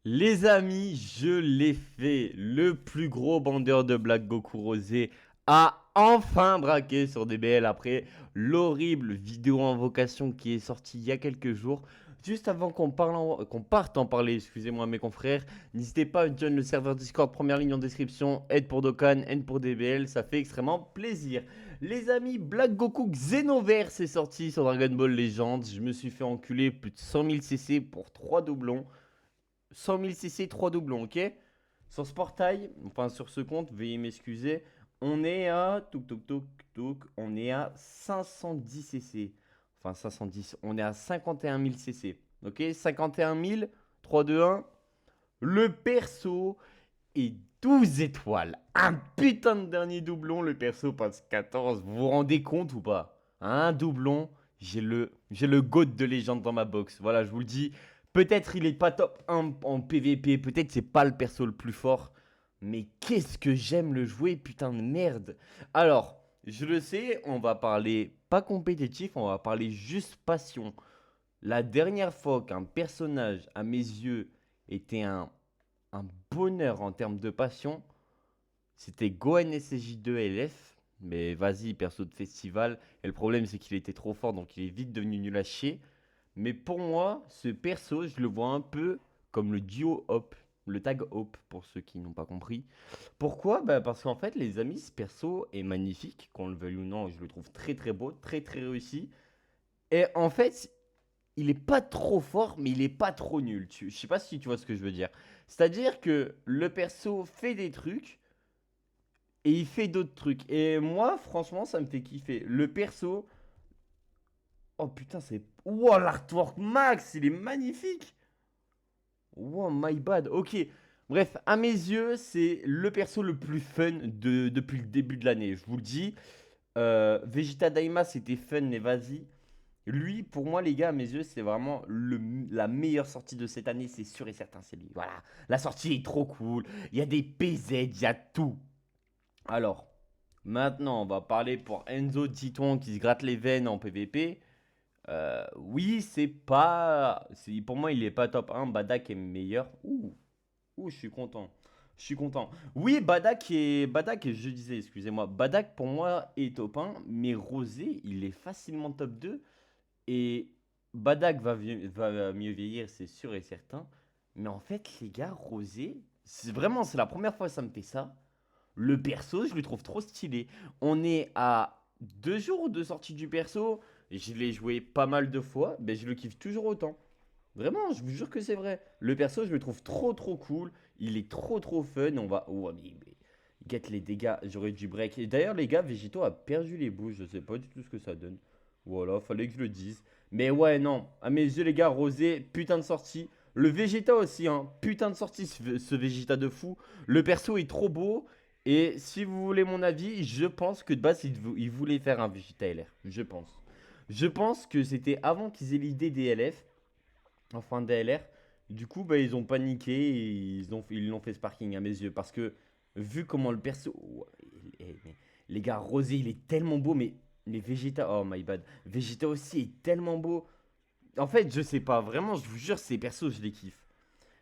Les amis, je l'ai fait. Le plus gros bandeur de Black Goku Rosé a enfin braqué sur DBL après l'horrible vidéo invocation qui est sortie il y a quelques jours. Juste avant qu'on parte en parler, excusez-moi mes confrères, n'hésitez pas à joindre le serveur Discord, première ligne en description, aide pour Dokkan, aide pour DBL, ça fait extrêmement plaisir. Les amis, Black Goku Xenoverse est sorti sur Dragon Ball Legends, je me suis fait enculer plus de 100 000 CC pour 3 doublons. 100 000 CC, 3 doublons, ok? Sur ce portail, enfin sur ce compte, veuillez m'excuser, on est à... on est à 510 CC. Enfin 510, on est à 51 000 CC. Ok? 51 000, 3, 2, 1. Le perso est 12 étoiles. Un putain de dernier doublon, le perso passe 14. Vous vous rendez compte ou pas? Un doublon, j'ai le GOAT de légende dans ma box. Voilà, je vous le dis. Peut-être il est pas top 1 en PVP, peut-être c'est pas le perso le plus fort. Mais qu'est-ce que j'aime le jouer, putain de merde. Alors, je le sais, on va parler pas compétitif, on va parler juste passion. La dernière fois qu'un personnage, à mes yeux, était un bonheur en termes de passion, c'était Gohan SSJ2 LF. Mais vas-y, perso de festival. Et le problème, c'est qu'il était trop fort, donc il est vite devenu nul à chier. Mais pour moi, ce perso, je le vois un peu comme le duo Hop. Le tag Hop, pour ceux qui n'ont pas compris. Pourquoi? Bah parce qu'en fait, les amis, ce perso est magnifique. Qu'on le veuille ou non, je le trouve très très beau, très très réussi. Et en fait, il est pas trop fort, mais il est pas trop nul. Je sais pas si tu vois ce que je veux dire. C'est-à-dire que le perso fait des trucs et il fait d'autres trucs. Et moi, franchement, ça me fait kiffer. Le perso. Oh putain, c'est. Wow, l'artwork max, il est magnifique. Wow, my bad. Ok. Bref, à mes yeux, c'est le perso le plus fun depuis le début de l'année. Je vous le dis. Vegeta Daima, c'était fun, mais vas-y. Lui, pour moi, les gars, à mes yeux, c'est vraiment la meilleure sortie de cette année, c'est sûr et certain, c'est lui. Voilà. La sortie est trop cool. Il y a des PZ, il y a tout. Alors, maintenant, on va parler pour Enzo Titon qui se gratte les veines en PVP. Oui, c'est pas. Pour moi, il est pas top 1. Badak est meilleur. Ouh, je suis content. Je suis content. Oui, je disais, excusez-moi. Badak, pour moi, est top 1. Mais Rosé, il est facilement top 2. Et Badak va mieux vieillir, c'est sûr et certain. Mais en fait, les gars, Rosé, c'est la première fois que ça me fait ça. Le perso, je le trouve trop stylé. On est à 2 jours de sortie du perso. Je l'ai joué pas mal de fois, mais je le kiffe toujours autant. Vraiment, je vous jure que c'est vrai. Le perso, je le trouve trop trop cool. Il est trop trop fun. On va. Oh, mais get les dégâts. J'aurais dû break. Et d'ailleurs, les gars, Végéto a perdu les bouches. Je sais pas du tout ce que ça donne. Voilà, fallait que je le dise. Mais ouais, non. À mes yeux, les gars, Rosé, putain de sortie. Le Vegeta aussi, hein. Putain de sortie, ce Vegeta de fou. Le perso est trop beau. Et si vous voulez mon avis, je pense que de base, il voulait faire un Vegeta LR. Je pense. Je pense que c'était avant qu'ils aient l'idée des LF. Enfin, des LR. Du coup, bah, ils ont paniqué et ils l'ont fait Sparking à mes yeux. Parce que, vu comment le perso. Oh, mais les gars, Rosé, il est tellement beau. Mais Vegeta. Oh my bad. Vegeta aussi est tellement beau. En fait, je sais pas. Vraiment, je vous jure, ces persos, je les kiffe.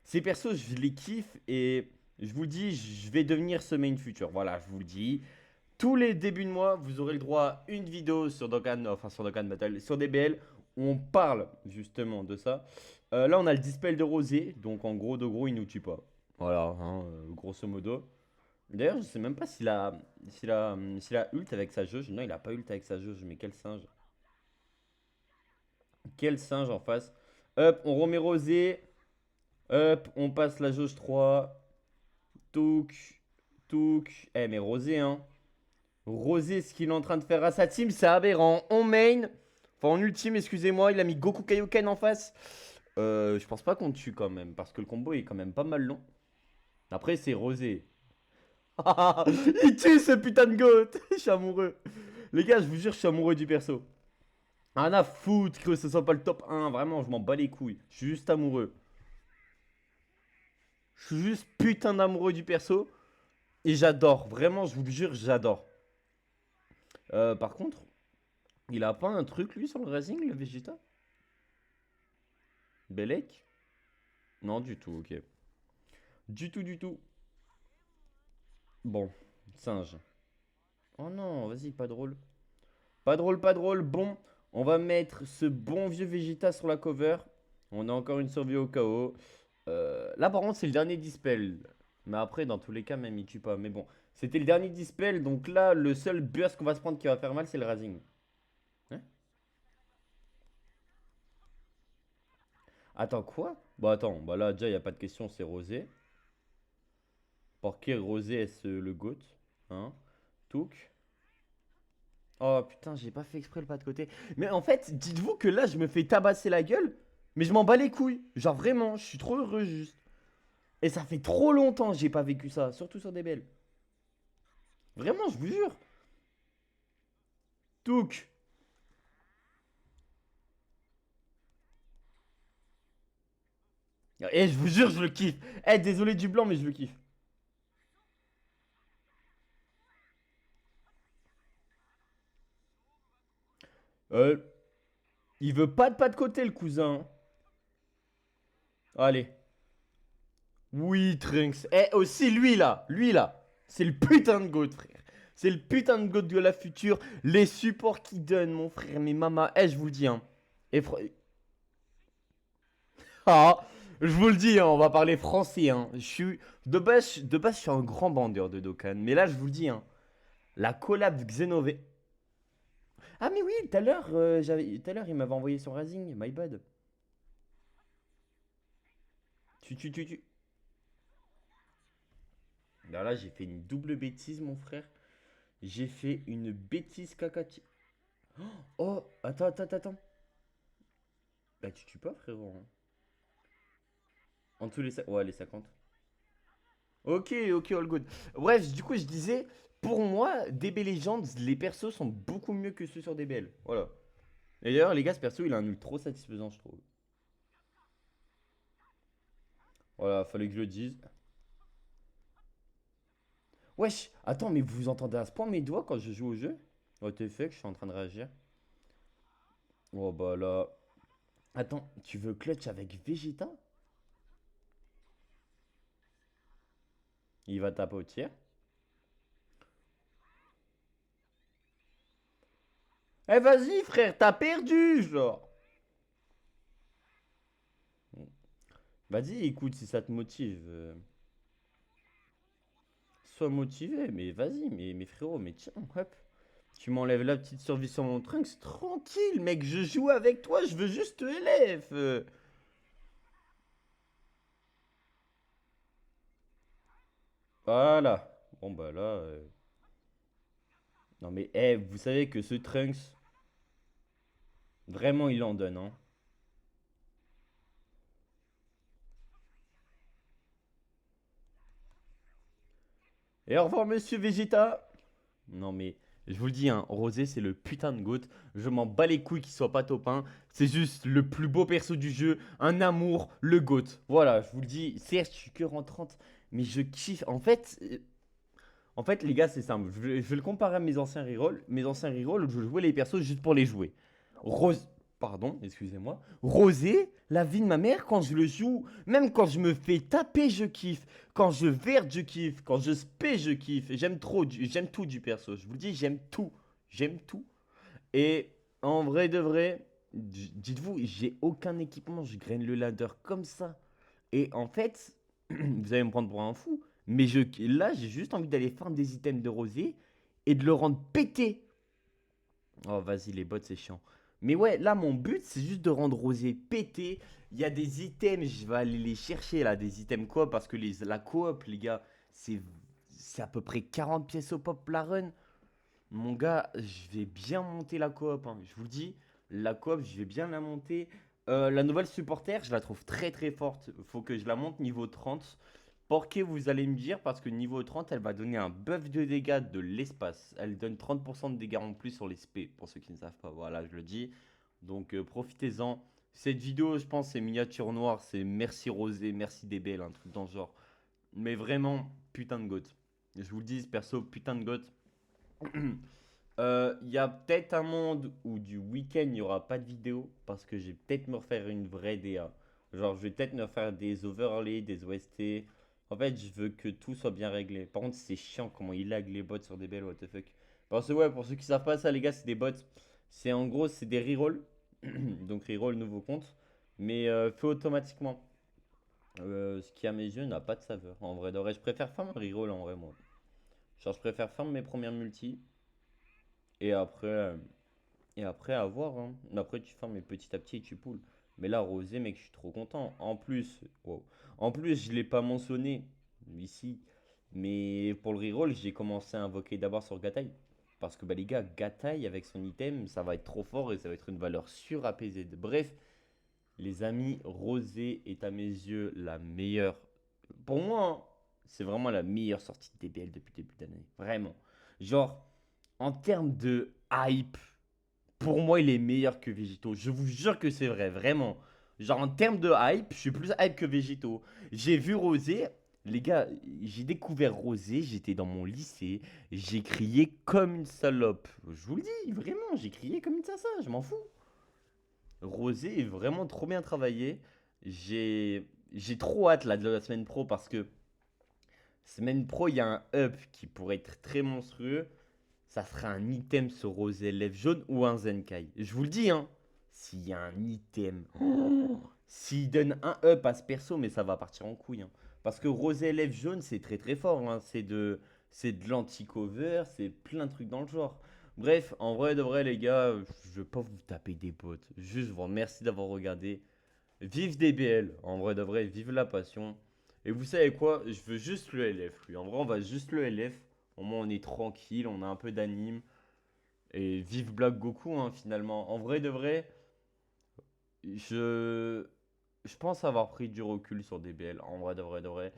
Ces persos, je les kiffe. Et je vous dis, je vais devenir ce main future. Voilà, je vous le dis. Tous les débuts de mois, vous aurez le droit à une vidéo sur Dokkan, enfin sur Dokkan Battle, sur DBL, où on parle justement de ça. Là, on a le dispel de Rosé, donc en gros, de gros, il nous tue pas. Voilà, hein, grosso modo. D'ailleurs, je sais même pas s'il a ult avec sa jauge. Non, il a pas ult avec sa jauge, mais quel singe. Quel singe en face. Hop, on remet Rosé. Hop, on passe la jauge 3. Touk, touk. Eh, mais Rosé, hein. Rosé, ce qu'il est en train de faire à sa team, c'est aberrant. En main, enfin en ultime, excusez-moi, il a mis Goku Kaioken en face. Je pense pas qu'on tue quand même, parce que le combo est quand même pas mal long. Après, c'est Rosé. Il tue ce putain de goat. Je suis amoureux. Les gars, je vous jure, je suis amoureux du perso. Rien à foutre que ce soit pas le top 1. Vraiment, je m'en bats les couilles. Je suis juste amoureux. Je suis juste putain d'amoureux du perso. Et j'adore. Vraiment, je vous le jure, j'adore. Par contre, il a pas un truc, lui, sur le Racing, le Vegeta? Belek? Non, du tout, ok. Du tout, du tout. Bon, singe. Oh non, vas-y, pas drôle. Pas drôle, pas drôle. Bon, on va mettre ce bon vieux Vegeta sur la cover. On a encore une survie au chaos. Là, par contre, c'est le dernier dispel. Mais après, dans tous les cas, même il tue pas. Mais bon, c'était le dernier dispel. Donc là, le seul burst qu'on va se prendre qui va faire mal, c'est le Razing. Hein? Attends, quoi? Bah attends, bah là, déjà, il n'y a pas de question, c'est Rosé. Pour qui Rosé est-ce le GOAT? Hein? Touk. Oh putain, j'ai pas fait exprès le pas de côté. Mais en fait, dites-vous que là, je me fais tabasser la gueule, mais je m'en bats les couilles. Genre vraiment, je suis trop heureux juste. Et ça fait trop longtemps que j'ai pas vécu ça, surtout sur des belles. Vraiment, je vous jure. Touk. Et je vous jure, je le kiffe. Eh, désolé du blanc, mais je le kiffe. Euh, il veut pas de côté, le cousin. Allez. Oui, Trunks. Eh, aussi lui là. C'est le putain de goat, frère. C'est le putain de goat de la future. Les supports qu'il donne, mon frère, mes mamas. Eh, je vous le dis, hein. Et ah, je vous le dis, hein, on va parler français, hein. Je suis de base, je suis un grand bandeur de Dokkan. Mais là, je vous le dis, hein, la collab Xenove. Ah, mais oui, tout à l'heure, il m'avait envoyé son Razing. My bad. Tu. Là, j'ai fait une double bêtise, mon frère. J'ai fait une bêtise cacati. Oh, attends. Bah, tu tues pas, frérot, hein. En dessous ouais, les 50. Ok, all good. Bref, du coup, je disais, pour moi, DB Legends, les persos sont beaucoup mieux que ceux sur DBL. Voilà. Et d'ailleurs, les gars, ce perso, il a un ult trop satisfaisant, je trouve. Voilà, fallait que je le dise. Wesh, attends, mais vous entendez à ce point mes doigts quand je joue au jeu? What the fuck, je suis en train de réagir. Oh bah là. Attends, tu veux clutch avec Vegeta? Il va taper au tir. Eh vas-y frère, t'as perdu, genre. Vas-y, écoute, si ça te motive. Sois motivé, mais vas-y, mais frérot, mais tiens, hop. Tu m'enlèves la petite survie sur mon trunks, tranquille, mec, je joue avec toi, je veux juste te LF. Voilà. Bon bah là. Non mais, eh, vous savez que ce trunks, vraiment, il en donne, hein. Et au revoir, monsieur Vegeta. Non mais, je vous le dis, hein, Rosé, c'est le putain de GOAT. Je m'en bats les couilles qu'il soit pas top 1. C'est juste le plus beau perso du jeu. Un amour, le GOAT. Voilà, je vous le dis. Certes, je suis que en 30, mais je kiffe. En fait, les gars, c'est simple. Je vais le comparer à mes anciens rerolls. Mes anciens rerolls, je jouais les persos juste pour les jouer. Rose. Pardon, excusez-moi. Rosé, la vie de ma mère, quand je le joue, même quand je me fais taper, je kiffe. Quand je verde, je kiffe. Quand je spé, je kiffe. J'aime trop, j'aime tout du perso. Je vous le dis, j'aime tout. J'aime tout. Et en vrai de vrai, dites-vous, j'ai aucun équipement. Je graine le ladder comme ça. Et en fait, vous allez me prendre pour un fou, mais là, j'ai juste envie d'aller farm des items de rosé et de le rendre pété. Oh, vas-y, les bots, c'est chiant. Mais ouais, là, mon but, c'est juste de rendre rosé pété. Il y a des items, je vais aller les chercher là, des items coop, parce que la coop, les gars, c'est à peu près 40 pièces au pop la run. Mon gars, je vais bien monter la coop, hein. Je vous le dis, la coop, je vais bien la monter. La nouvelle supporter, je la trouve très très forte. Faut que je la monte niveau 30. Pourquoi vous allez me dire? Parce que niveau 30, elle va donner un buff de dégâts de l'espace. Elle donne 30% de dégâts en plus sur les spé, pour ceux qui ne savent pas. Voilà, je le dis. Donc profitez-en. Cette vidéo, je pense, c'est miniature noire. C'est merci Rosé, merci DBL, un truc dans ce genre. Mais vraiment, putain de goat. Je vous le dis, perso, putain de goat. Il y a peut-être un monde où du week-end il n'y aura pas de vidéo parce que je vais peut-être me refaire une vraie DA. Genre, je vais peut-être me faire des overlays, des OST. En fait, je veux que tout soit bien réglé. Par contre, c'est chiant comment il lag les bots sur DBL, what the fuck. Parce que ouais, pour ceux qui savent pas ça, les gars, c'est des bots. C'est en gros, c'est des rerolls. Donc reroll nouveau compte. Mais fait automatiquement. Ce qui à mes yeux n'a pas de saveur. En vrai, de vrai, je préfère farm un reroll en vrai, moi. Genre, je préfère farm mes premières multis. Et après, à voir, hein. Après, tu farmes petit à petit et tu poules. Mais là, Rosé, mec, je suis trop content. En plus, wow. En plus, je l'ai pas mentionné ici. Mais pour le reroll, j'ai commencé à invoquer d'abord sur Gataï. Parce que bah, les gars, Gataï avec son item, ça va être trop fort et ça va être une valeur sûre à PZ. Bref, les amis, Rosé est à mes yeux la meilleure. Pour moi, hein, c'est vraiment la meilleure sortie de DBL depuis le début d'année. Vraiment. Genre, en termes de hype, pour moi, il est meilleur que Végito. Je vous jure que c'est vrai, vraiment. Genre, en termes de hype, je suis plus hype que Végito. J'ai vu Rosé. Les gars, j'ai découvert Rosé, j'étais dans mon lycée, j'ai crié comme une salope. Je vous le dis, vraiment, j'ai crié comme une sassa, je m'en fous. Rosé est vraiment trop bien travaillé. J'ai trop hâte là, de la semaine pro parce que semaine pro, il y a un up qui pourrait être très monstrueux. Ça sera un item sur Rosé Lèvres Jaune ou un Zenkai. Je vous le dis, hein. S'il y a un item. S'il donne un up à ce perso, mais ça va partir en couille, hein. Parce que Rosé Lèvres Jaune, c'est très très fort, hein. C'est de l'anti-cover, c'est plein de trucs dans le genre. Bref, en vrai de vrai, les gars, je veux pas vous taper des potes. Juste vous remercie d'avoir regardé. Vive DBL, en vrai de vrai, vive la passion. Et vous savez quoi? Je veux juste le LF, lui. En vrai, on va juste le LF. Au moins, on est tranquille, on a un peu d'anime. Et vive Black Goku, hein, finalement. En vrai de vrai, je... je pense avoir pris du recul sur DBL. En vrai de vrai de vrai.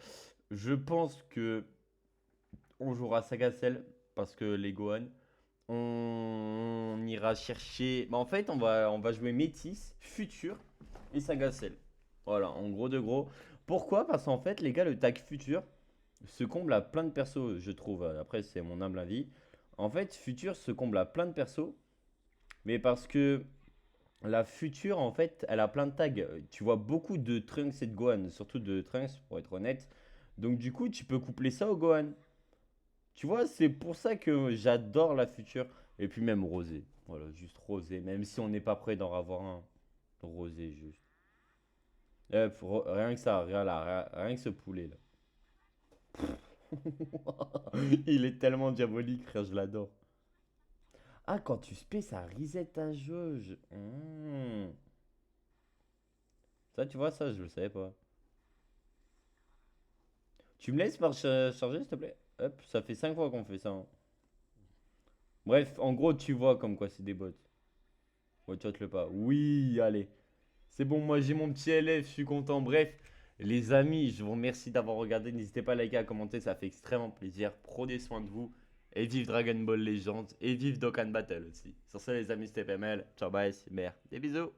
Je pense que on jouera Saga Cell parce que les Gohan. On ira chercher. Bah, en fait, on va jouer Métis, Futur et Saga Cell. Voilà, en gros de gros. Pourquoi? Parce qu'en fait, les gars, le tag Futur se comble à plein de persos, je trouve. Après, c'est mon humble avis. En fait, Futur se comble à plein de persos. Mais parce que la Future, en fait, elle a plein de tags. Tu vois beaucoup de Trunks et de Gohan, surtout de Trunks, pour être honnête. Donc, du coup, tu peux coupler ça au Gohan. Tu vois, c'est pour ça que j'adore la Future. Et puis même Rosé. Voilà, juste Rosé. Même si on n'est pas prêt d'en avoir un. Rosé, juste. Rien que ça, rien là, rien que ce poulet là. Il est tellement diabolique, frère, je l'adore. Ah, quand tu spé, ça reset ta jauge. Ça, tu vois, ça, je le savais pas. Tu me laisses par charger, s'il te plaît? Hop, ça fait 5 fois qu'on fait ça, hein. Bref, en gros, tu vois comme quoi c'est des bots. Ouais, tu le pas. Oui, allez. C'est bon, moi j'ai mon petit élève, je suis content. Bref, les amis, je vous remercie d'avoir regardé. N'hésitez pas à liker, à commenter, ça fait extrêmement plaisir. Prenez soin de vous. Et vive Dragon Ball Legends. Et vive Dokkan Battle aussi. Sur ce, les amis, c'était PML. Ciao, bye, c'est merde. Des bisous.